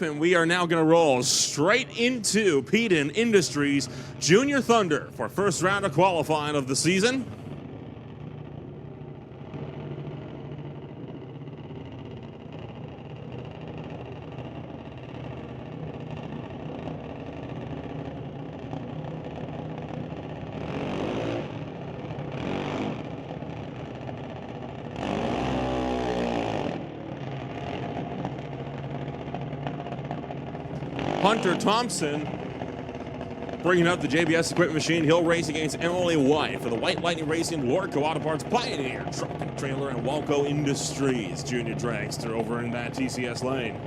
And we are now going to roll straight into Peden Industries Junior Thunder for first round of qualifying of the season. Hunter Thompson bringing up the JBS equipment machine. He'll race against Emily White for the White Lightning Racing Lord Kawada Parts Pioneer Truck and Trailer and Walco Industries Junior Dragster over in that TCS lane.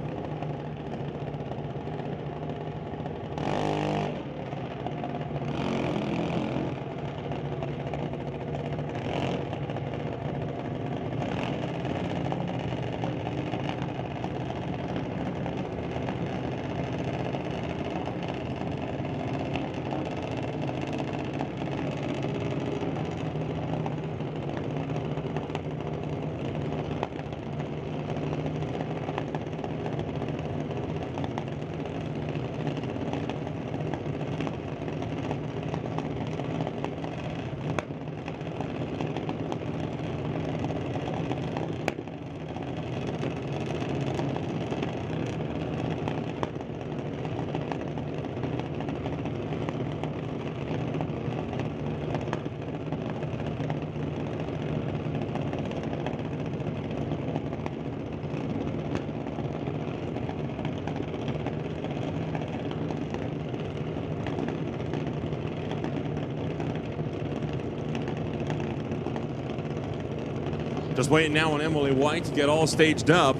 Just waiting now on Emily White to get all staged up.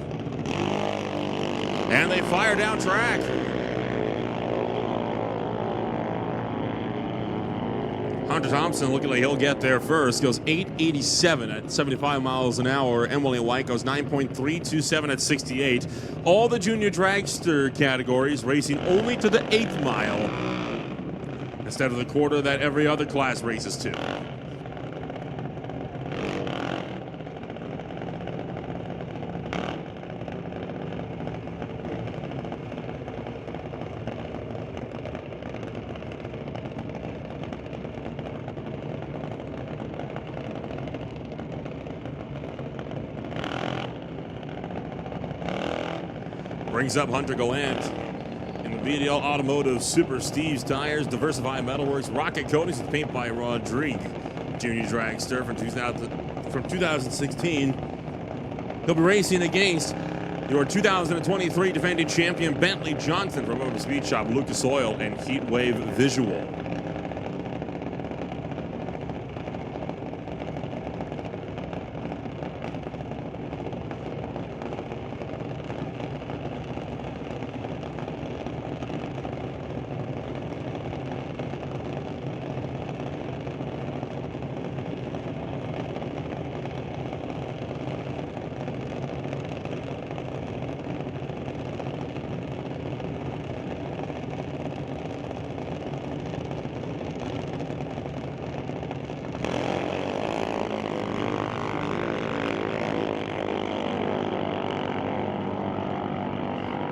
And they fire down track. Hunter Thompson looking like he'll get there first. Goes 8.87 at 75 miles an hour. Emily White goes 9.327 at 68. All the junior dragster categories racing only to the 8th mile instead of the quarter that every other class races to. Brings up Hunter Gallant in the VDL Automotive Super Steve's Tires, Diversified Metalworks, Rocket Coatings with paint by Rodrigue. Junior Dragster from 2016. He'll be racing against your 2023 defending champion Bentley Johnson from Motor Speed Shop, Lucas Oil, and Heatwave Visual.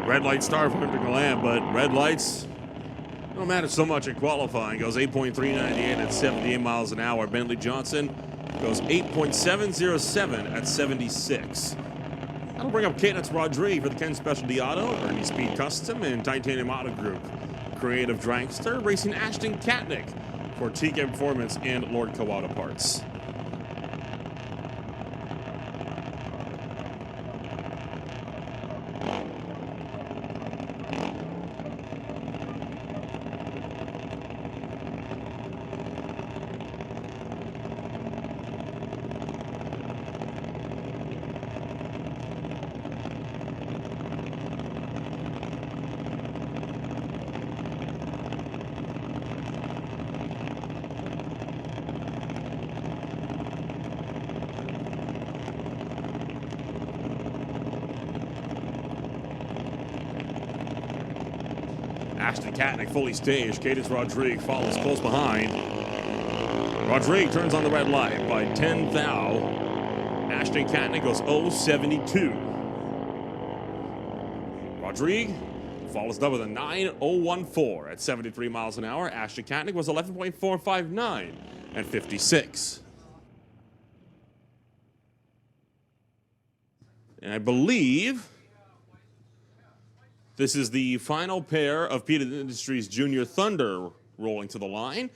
Red light start for Hunter Gallant, but red lights don't matter so much in qualifying. Goes 8.398 at 78 miles an hour. Bentley Johnson goes 8.707 at 76. That'll bring up Cadence Rodrigue for the Ken Specialty Auto, Ernie Speed Custom, and Titanium Auto Group. Creative Dragster racing Ashton Katnick for TK Performance and Lord Kawada Parts. Ashton Katnick fully staged. Cadence Rodrigue follows close behind. Rodrigue turns on the red light by 10 thou. Ashton Katnick goes 0.72. Rodrigue follows up with a 9.014 at 73 miles an hour. Ashton Katnick was 11.459 at 56. And I believe this is the final pair of Peden Industries Junior Thunder rolling to the line.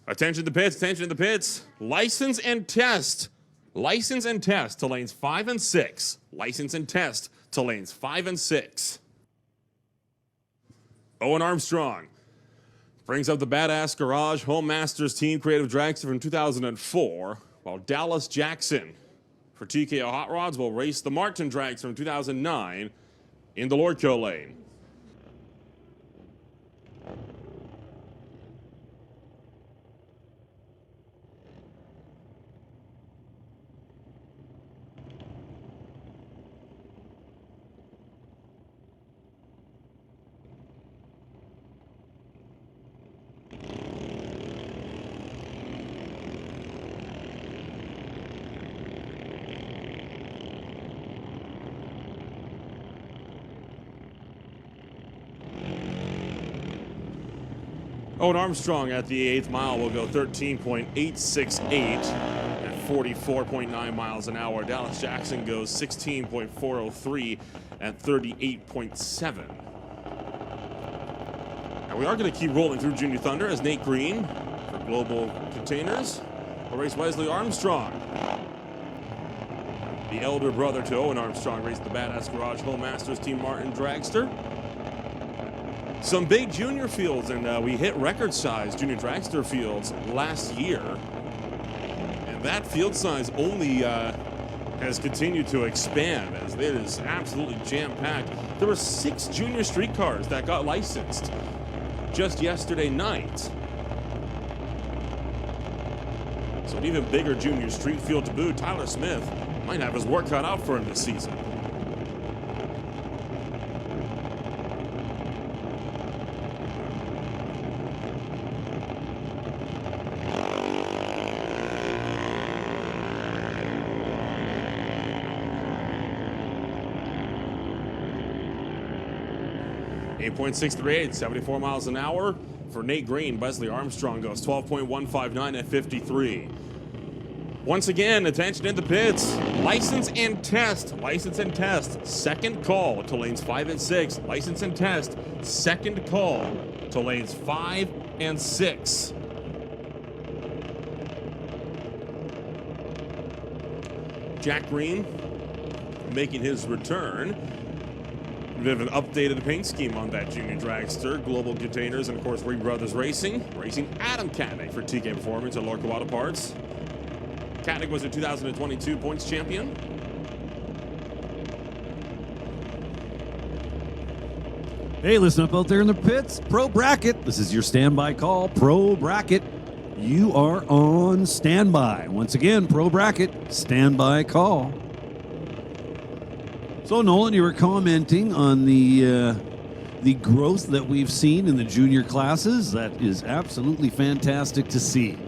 Attention to the pits, attention to the pits. License and test. License and test to lanes 5 and 6. License and test to lanes 5 and 6. Owen Armstrong brings up the Badass Garage Home Masters Team Creative Dragster from 2004, while Dallas Jackson for TKO Hot Rods will race the Martin Dragster from 2009 in the Lordco lane. Owen Armstrong at the 8th mile will go 13.868 at 44.9 miles an hour. Dallas Jackson goes 16.403 at 38.7. And we are going to keep rolling through Junior Thunder as Nate Green for Global Containers will race Wesley Armstrong. The elder brother to Owen Armstrong raced the Badass Garage Home Masters Team Martin Dragster. Some big junior fields, and we hit record-sized junior dragster fields last year. And that field size only has continued to expand as it is absolutely jam-packed. There were 6 junior street cars that got licensed just yesterday night. So an even bigger junior street field to boot. Tyler Smith might have his work cut out for him this season. .638, 74 miles an hour for Nate Green. Wesley Armstrong goes 12.159 at 53. Once again, attention in the pits. License and test. License and test. Second call to lanes 5 and 6. License and test. Second call to lanes 5 and 6. Jack Green making his return. A bit of an updated paint scheme on that junior dragster. Global Containers and, of course, Ring Brothers Racing. Racing Adam Katnick for TK Performance and Lorca Auto Parts. Katnick was a 2022 points champion. Hey, listen up out there in the pits. Pro Bracket. This is your standby call. Pro Bracket. You are on standby. Once again, Pro Bracket. Standby call. So, Nolan, you were commenting on the growth that we've seen in the junior classes. That is absolutely fantastic to see.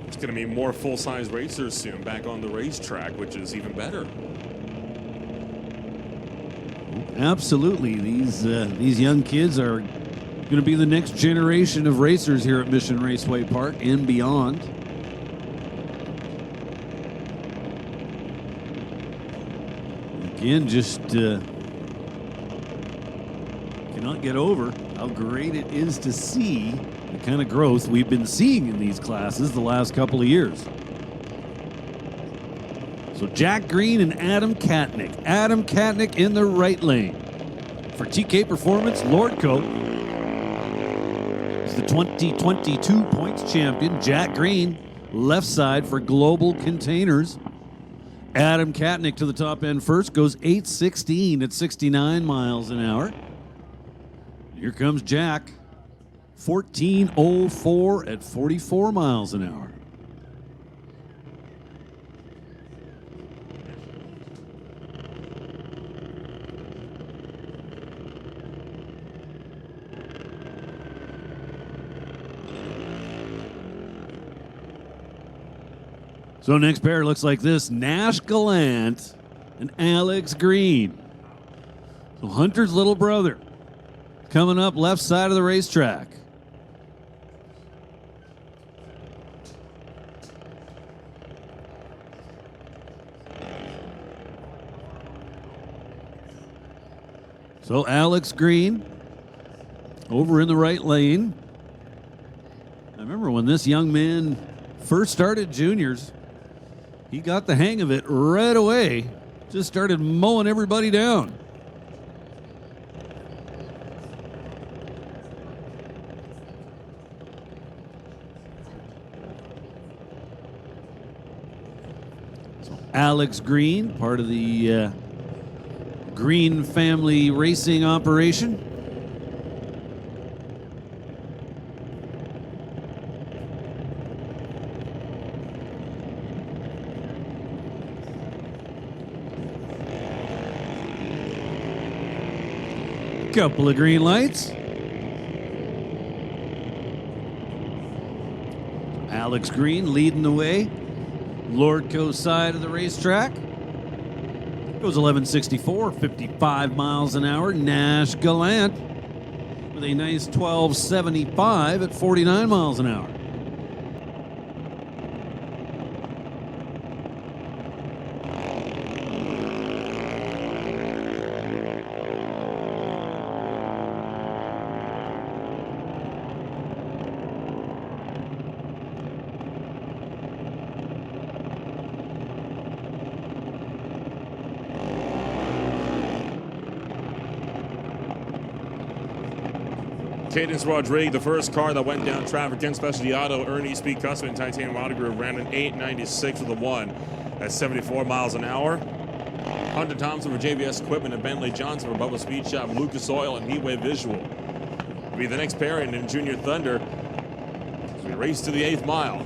There's going to be more full-size racers soon back on the racetrack, which is even better. Absolutely. These young kids are going to be the next generation of racers here at Mission Raceway Park and beyond. Again, just cannot get over how great it is to see the kind of growth we've been seeing in these classes the last couple of years. So Jack Green and Adam Katnick. Adam Katnick in the right lane. For TK Performance, Lordco is the 2022 points champion. Jack Green, left side for Global Containers. Adam Katnick to the top end first, goes 8:16 at 69 miles an hour. Here comes Jack, 14:04 at 44 miles an hour. So next pair looks like this. Nash Gallant and Alex Green. So Hunter's little brother coming up left side of the racetrack. So Alex Green over in the right lane. I remember when this young man first started juniors, he got the hang of it right away. Just started mowing everybody down. So Alex Green, part of the Green family racing operation. Couple of green lights. Alex Green leading the way. Lordco side of the racetrack. Goes 1164, 55 miles an hour. Nash Gallant with a nice 1275 at 49 miles an hour. Cadence Rodrigue, the first car that went down traffic in Specialty Auto, Ernie Speed Custom and Titanium Auto Group ran an 896 with a 1 at 74 miles an hour. Hunter Thompson for JBS Equipment and Bentley Johnson for Bubba Speed Shop, Lucas Oil and Heatwave Visual will be the next pairing in Junior Thunder as we race to the 8th mile.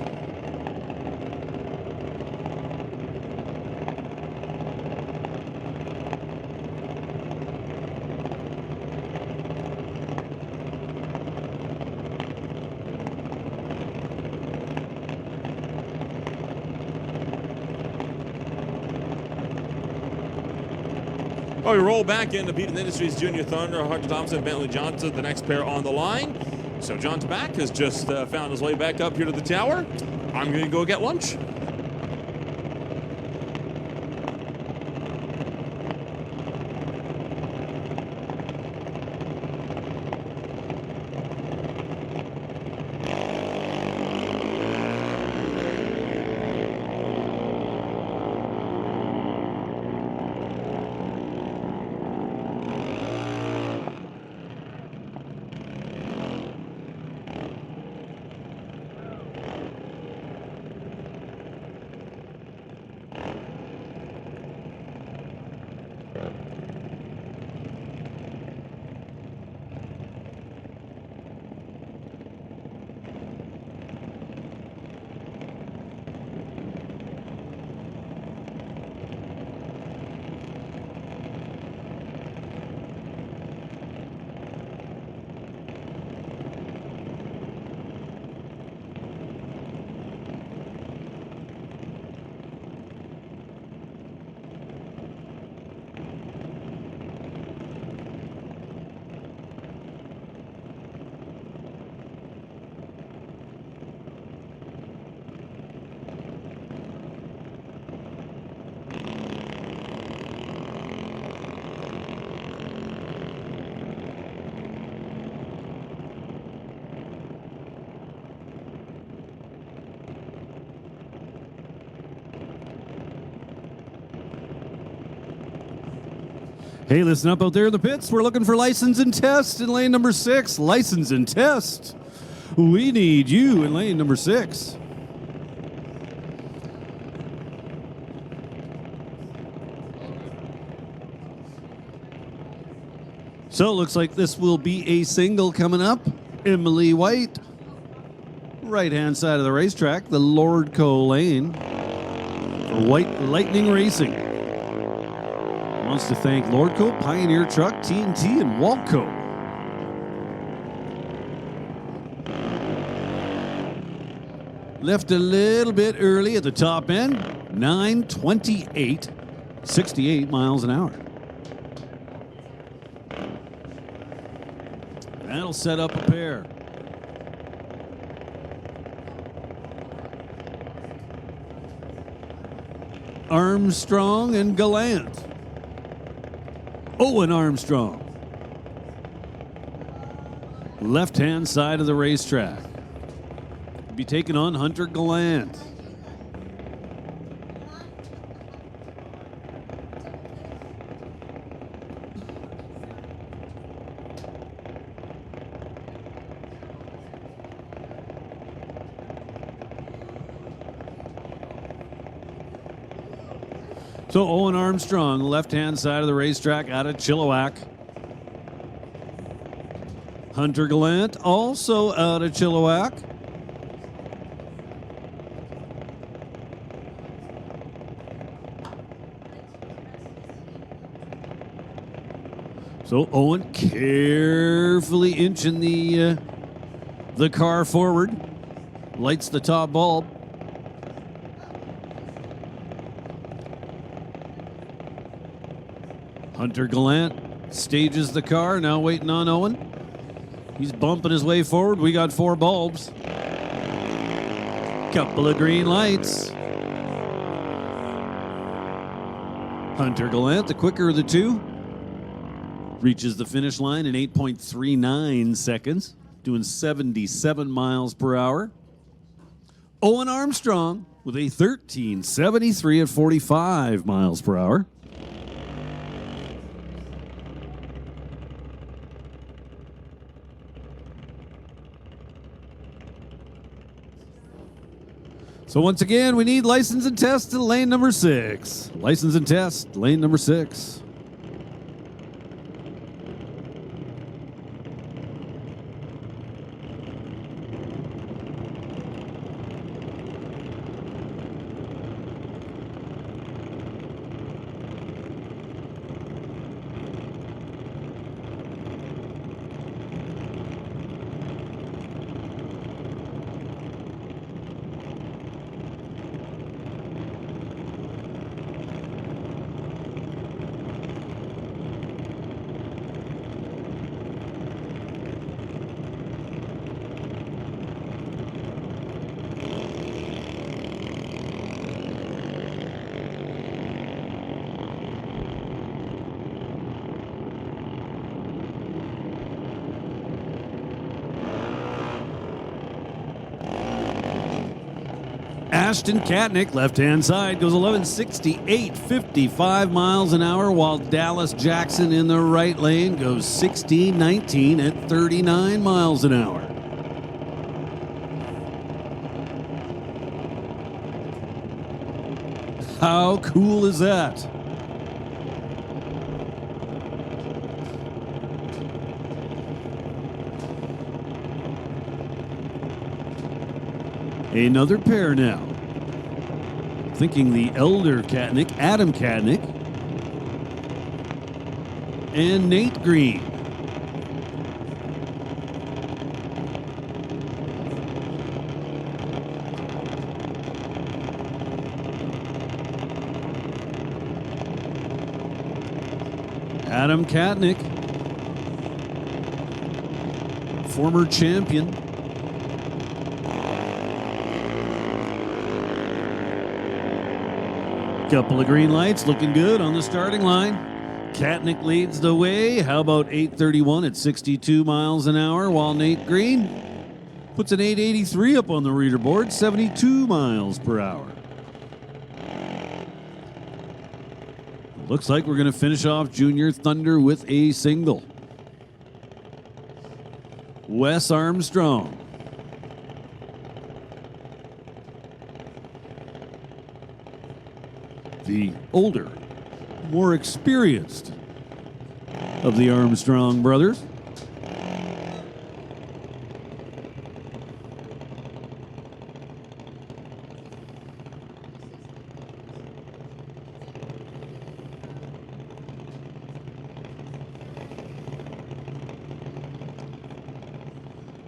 Oh, we roll back into Peden Industries Junior Thunder, Hunter Thompson, Bentley Johnson, the next pair on the line. So John Tabak has just found his way back up here to the tower. I'm going to go get lunch. Hey, listen up out there in the pits. We're looking for license and test in lane number 6. License and test. We need you in lane number 6. So it looks like this will be a single coming up. Emily White. Right-hand side of the racetrack, the Lordco lane for White Lightning Racing. Wants to thank Lordco, Pioneer Truck, TNT, and Walco. Left a little bit early at the top end. 9:28. 68 miles an hour. That'll set up a pair. Armstrong and Gallant. Owen Armstrong. Left-hand side of the racetrack. Be taking on Hunter Gallant. So Owen Armstrong, left-hand side of the racetrack out of Chilliwack. Hunter Gallant, also out of Chilliwack. So Owen carefully inching the car forward, lights the top bulb. Hunter Gallant stages the car, now waiting on Owen. He's bumping his way forward. We got 4 bulbs. Couple of green lights. Hunter Gallant, the quicker of the two, reaches the finish line in 8.39 seconds, doing 77 miles per hour. Owen Armstrong with a 13.73 at 45 miles per hour. So once again, we need license and test to lane number 6. License and test, lane number 6. Ashton Katnick, left-hand side, goes 11.68, 55 miles an hour, while Dallas Jackson in the right lane goes 16.19 at 39 miles an hour. How cool is that? Another pair now. Thinking the elder Katnick, Adam Katnick, and Nate Green. Adam Katnick, former champion. Couple of green lights, looking good on the starting line. Katnick leads the way. How about 8:31 at 62 miles an hour, while Nate Green puts an 8:83 up on the leaderboard, 72 miles per hour. Looks like we're going to finish off Junior Thunder with a single. Wes Armstrong. The older, more experienced of the Armstrong brothers.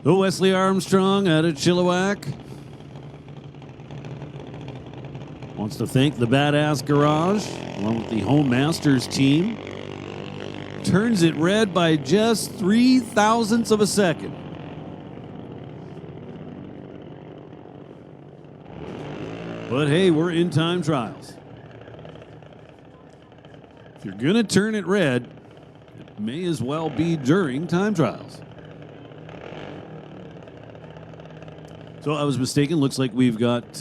The Wesley Armstrong out of Chilliwack Wants to thank the Badass Garage, along with the Home Masters team. Turns it red by just 0.003 of a second. But hey, we're in time trials. If you're going to turn it red, it may as well be during time trials. So I was mistaken. Looks like we've got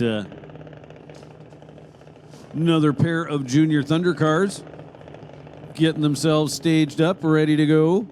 another pair of Junior Thunder cars getting themselves staged up, ready to go.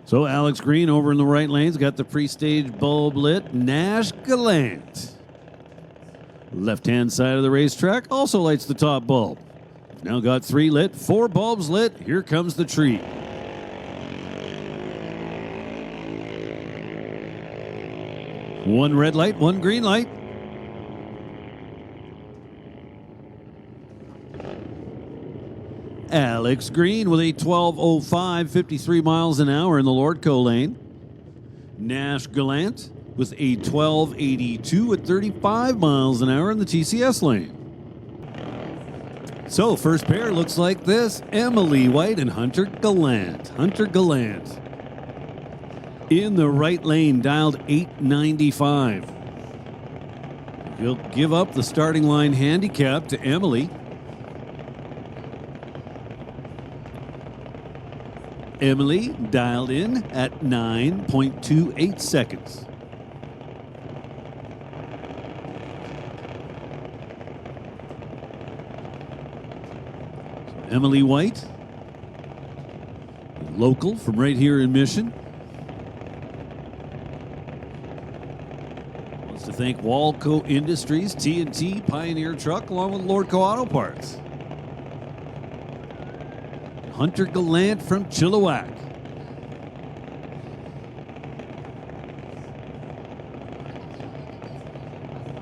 So Alex Green over in the right lane's got the pre-stage bulb lit. Nash Gallant, left-hand side of the racetrack, also lights the top bulb. Now got 3 lit, 4 bulbs lit. Here comes the tree. One red light, one green light. Alex Green with a 12:05, 53 miles an hour in the Lordco lane. Nash Gallant with a 12:82 at 35 miles an hour in the TCS lane. So first pair looks like this: Emily White and Hunter Gallant. Hunter Gallant in the right lane, dialed 895. He'll give up the starting line handicap to Emily. Emily dialed in at 9.28 seconds. Emily White, local from right here in Mission. Wants to thank Walco Industries, T&T, Pioneer Truck, along with Lordco Auto Parts. Hunter Gallant from Chilliwack.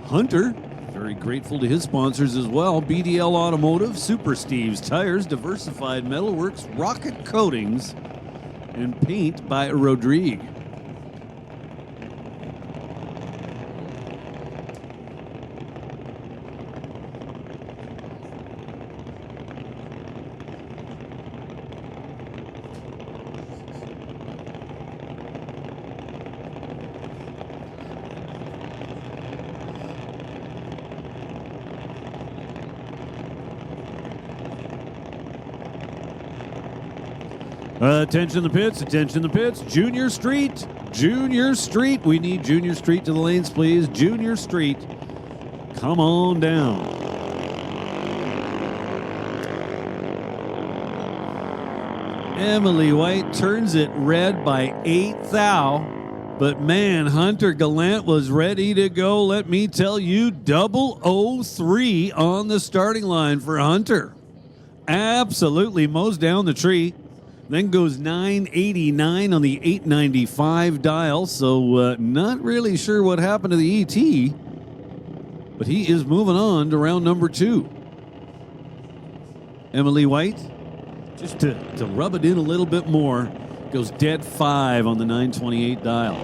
Hunter, very grateful to his sponsors as well: BDL Automotive, Super Steve's Tires, Diversified Metalworks, Rocket Coatings, and Paint by Rodrigue. Attention the pits, attention the pits. Junior Street, Junior Street. We need Junior Street to the lanes, please. Junior Street, come on down. Emily White turns it red by 8 thou. But man, Hunter Gallant was ready to go. Let me tell you, 003 on the starting line for Hunter. Absolutely mows down the tree. Then goes 989 on the 895 dial. So not really sure what happened to the ET, but he is moving on to round number 2. Emily White, just to rub it in a little bit more, goes dead 5 on the 928 dial.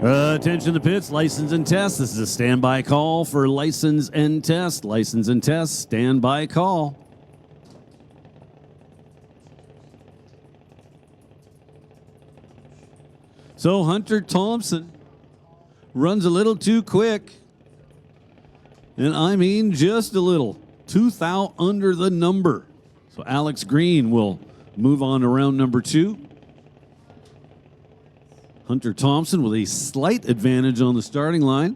Attention to the pits, license and test. This is a standby call for license and test. License and test, standby call. So Hunter Thompson runs a little too quick. And I mean just a little. 2 thou under the number. So Alex Green will move on to round number 2. Hunter Thompson with a slight advantage on the starting line.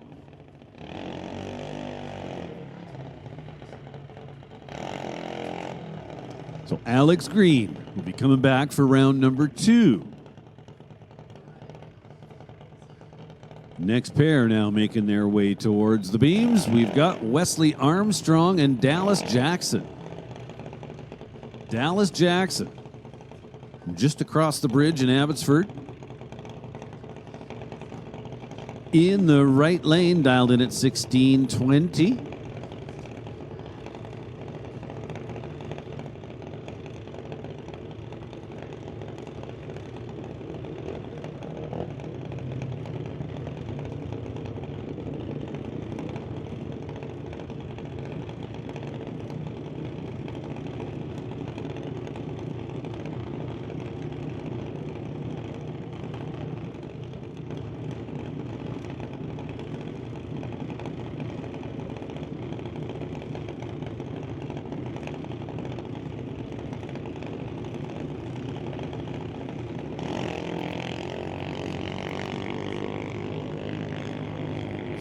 So Alex Green will be coming back for round number 2. Next pair now making their way towards the beams. We've got Wesley Armstrong and Dallas Jackson. Dallas Jackson just across the bridge in Abbotsford. In the right lane, dialed in at 1620.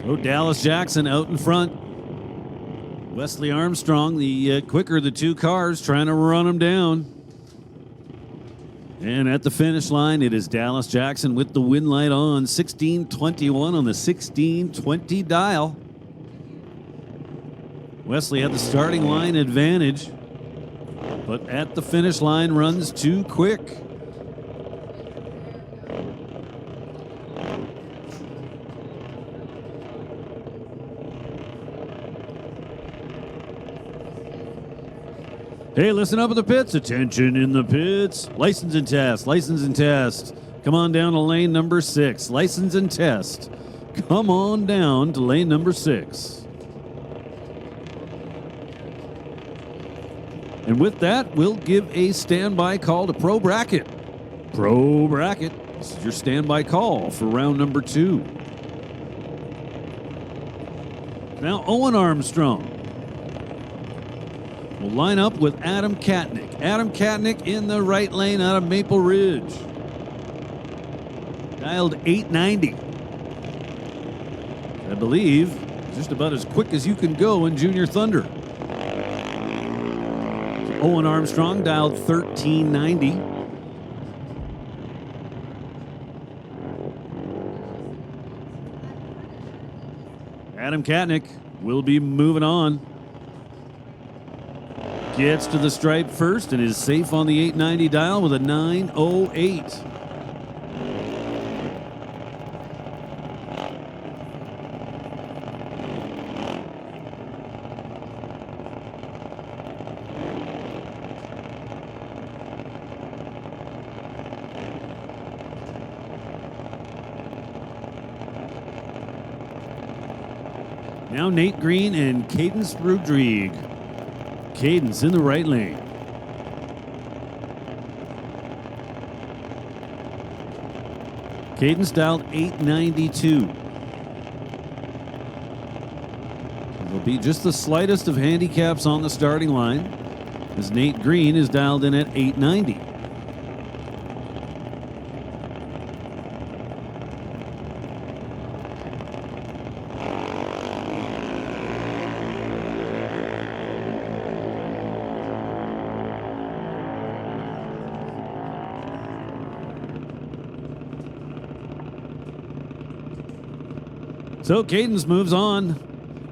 So Dallas Jackson out in front. Wesley Armstrong, the quicker of the two cars, trying to run him down. And at the finish line, it is Dallas Jackson with the win light on. 1621 on the 1620 dial. Wesley had the starting line advantage, but at the finish line runs too quick. Hey, listen up in the pits. Attention in the pits. License and test. License and test. Come on down to lane number 6. License and test. Come on down to lane number 6. And with that, we'll give a standby call to Pro Bracket. Pro Bracket. This is your standby call for round number 2. Now, Owen Armstrong will line up with Adam Katnick. Adam Katnick in the right lane out of Maple Ridge. Dialed 890. I believe just about as quick as you can go in Junior Thunder. Owen Armstrong dialed 1390. Adam Katnick will be moving on. Gets to the stripe first and is safe on the 890 dial with a 908. Now Nate Green and Cadence Rodrigue. Cadence in the right lane. Cadence dialed 892. There'll be just the slightest of handicaps on the starting line, as Nate Green is dialed in at 890. So Cadence moves on.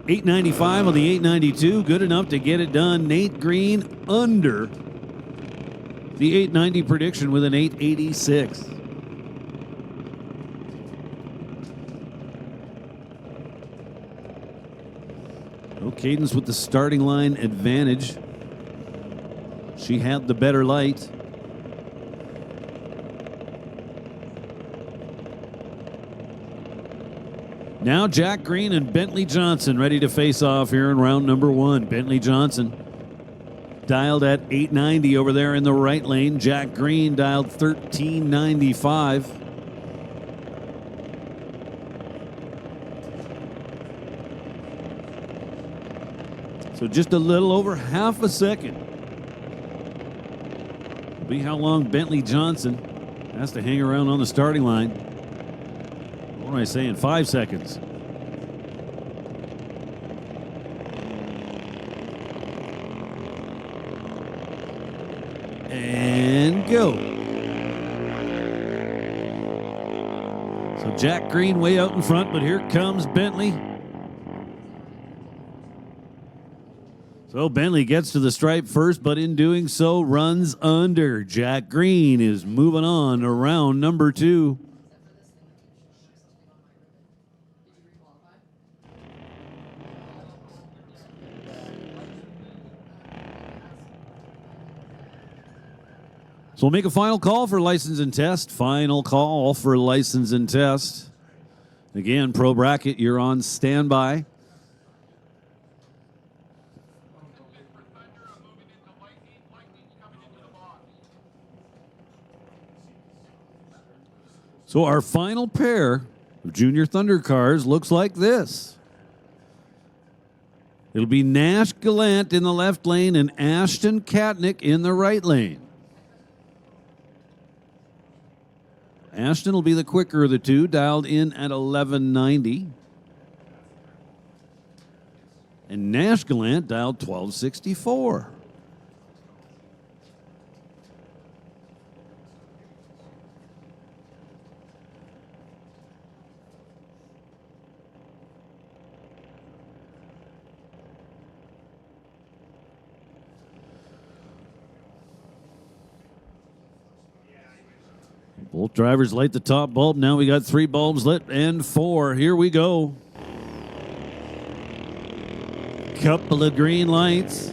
895 on the 892. Good enough to get it done. Nate Green under the 890 prediction with an 886. So Cadence with the starting line advantage. She had the better light. Now Jack Green and Bentley Johnson ready to face off here in round number 1. Bentley Johnson dialed at 890 over there in the right lane. Jack Green dialed 1395. So just a little over half a second. Will be how long Bentley Johnson has to hang around on the starting line. What am I saying? 5 seconds. And go. So Jack Green way out in front, but here comes Bentley. So Bentley gets to the stripe first, but in doing so runs under. Jack Green is moving on to round number 2. So we'll make a final call for license and test. Final call for license and test. Again, Pro Bracket, you're on standby. So our final pair of Junior Thunder cars looks like this. It'll be Nash Gallant in the left lane and Ashton Katnick in the right lane. Ashton will be the quicker of the two, dialed in at 1190. And Nash Gallant dialed 1264. Both drivers light the top bulb. Now we got 3 bulbs lit and 4. Here we go. Couple of green lights.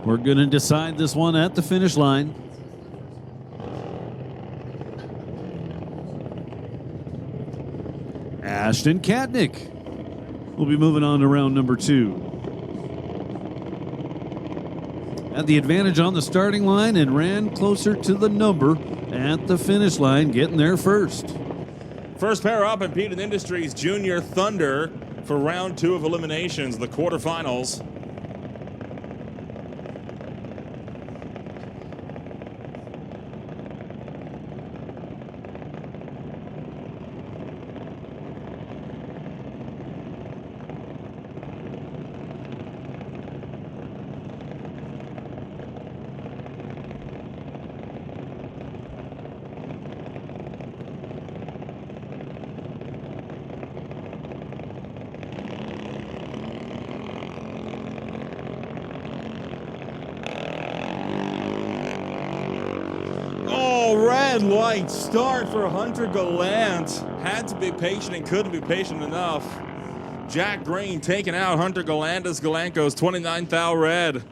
We're going to decide this one at the finish line. Ashton Katnick will be moving on to round number 2. Had the advantage on the starting line and ran closer to the number at the finish line, getting there first. First pair up in Peden Industries Junior Thunder for round 2 of eliminations, the quarterfinals. Red light start for Hunter Gallant. Had to be patient and couldn't be patient enough. Jack Green taking out Hunter Gallant as Gallant goes 29 thou red.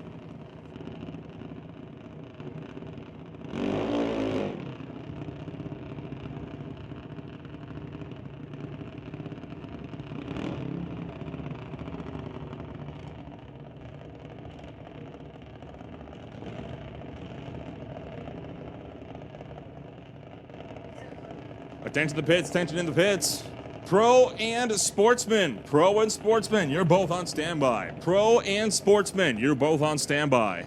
Attention to the pits, tension in the pits. Pro and sportsman. Pro and sportsman, you're both on standby. Pro and sportsman, you're both on standby.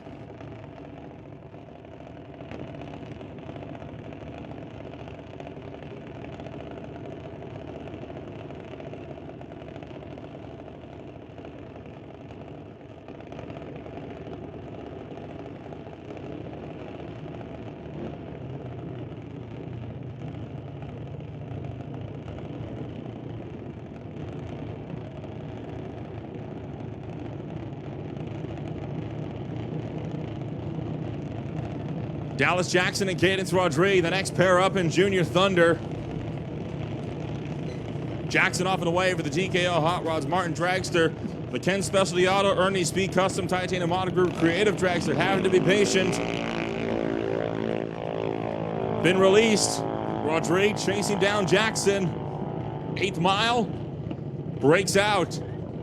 Dallas Jackson and Cadence Rodriguez, the next pair up in Junior Thunder. Jackson off and away for the TKO Hot Rods Martin Dragster. The Ken Specialty Auto, Ernie Speed Custom Titanium Auto Group Creative Dragster, having to be patient. Been released. Rodriguez chasing down Jackson. 8th mile, breaks out.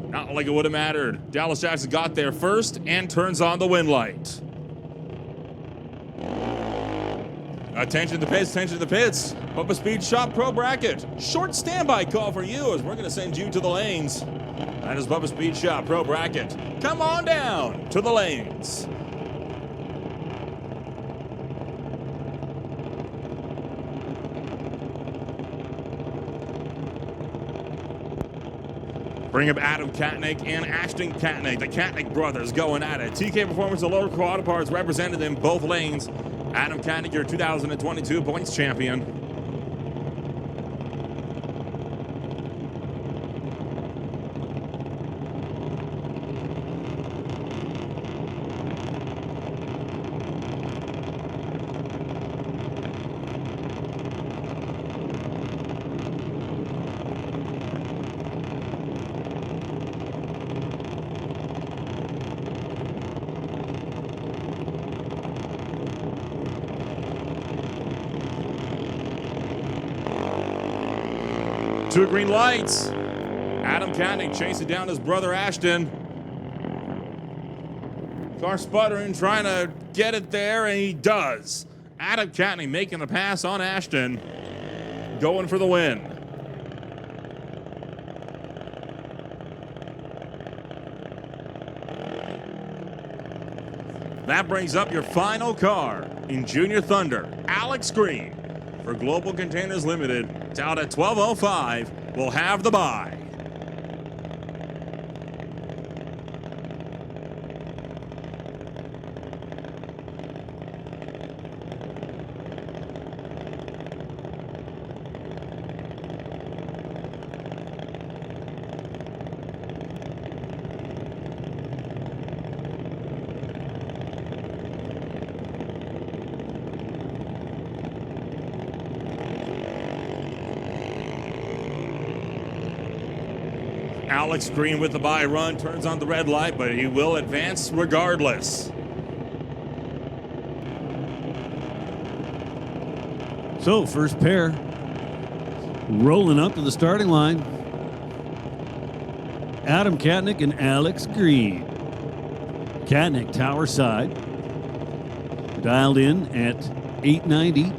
Not like it would have mattered. Dallas Jackson got there first and turns on the wind light. Attention to the pits, attention to the pits. Bubba Speed Shop Pro Bracket. Short standby call for you as we're going to send you to the lanes. That is Bubba Speed Shop Pro Bracket. Come on down to the lanes. Bring up Adam Katnick and Ashton Katnick. The Katnick brothers going at it. TK Performance and Lower Auto Parts represented in both lanes. Adam Katnick, your 2022 points champion. Two green lights. Adam Katnick chasing down his brother Ashton. Car sputtering, trying to get it there, and he does. Adam Katnick making the pass on Ashton, going for the win. That brings up your final car in Junior Thunder. Alex Green for Global Containers Limited. It's out at 12:05. We'll have the bye. Alex Green with the bye run, turns on the red light, but he will advance regardless. So, first pair rolling up to the starting line. Adam Katnick and Alex Green. Katnick tower side. Dialed in at 890.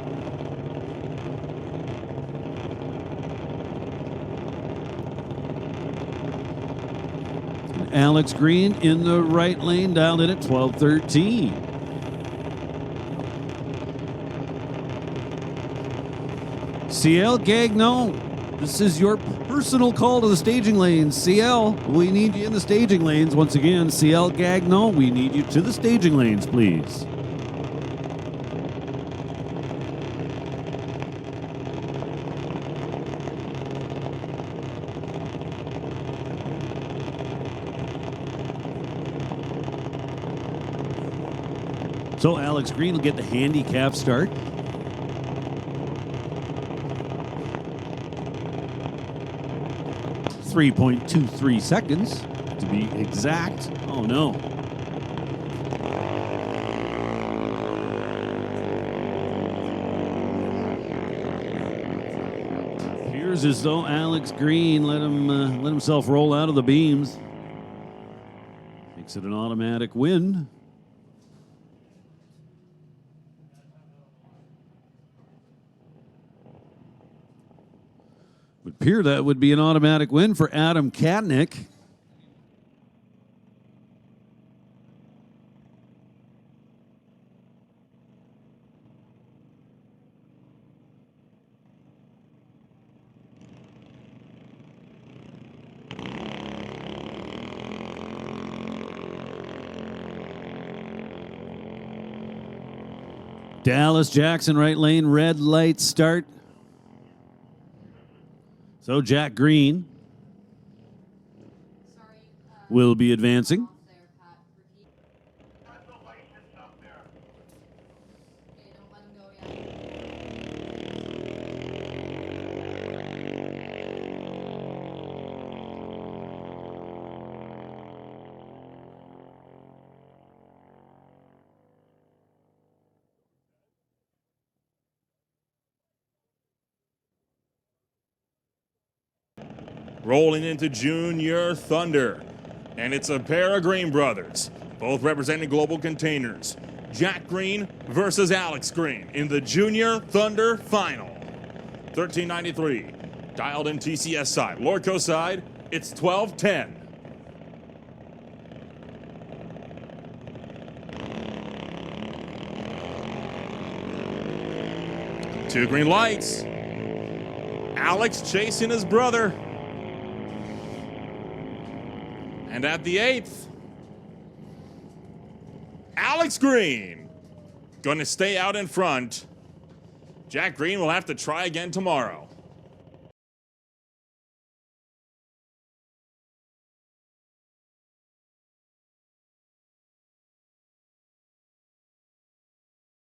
Alex Green in the right lane, dialed in at 1213. CL Gagnon, this is your personal call to the staging lanes. CL, we need you in the staging lanes. Once again, CL Gagnon, we need you to the staging lanes, please. So Alex Green will get the handicap start. .23 seconds to be exact. Oh no. Appears as though Alex Green let himself roll out of the beams. Makes it an automatic win. Would appear that would be an automatic win for Adam Katnick. Dallas Jackson, right lane, red light start. So Jack Green will be advancing. rolling into Junior Thunder. And it's a pair of Green brothers, both representing Global Containers. Jack Green versus Alex Green in the Junior Thunder Final. 1393. Dialed in TCS side. Lorco side, it's 12:10. Two green lights. Alex chasing his brother. And at the 8th, Alex Green going to stay out in front. Jack Green will have to try again tomorrow.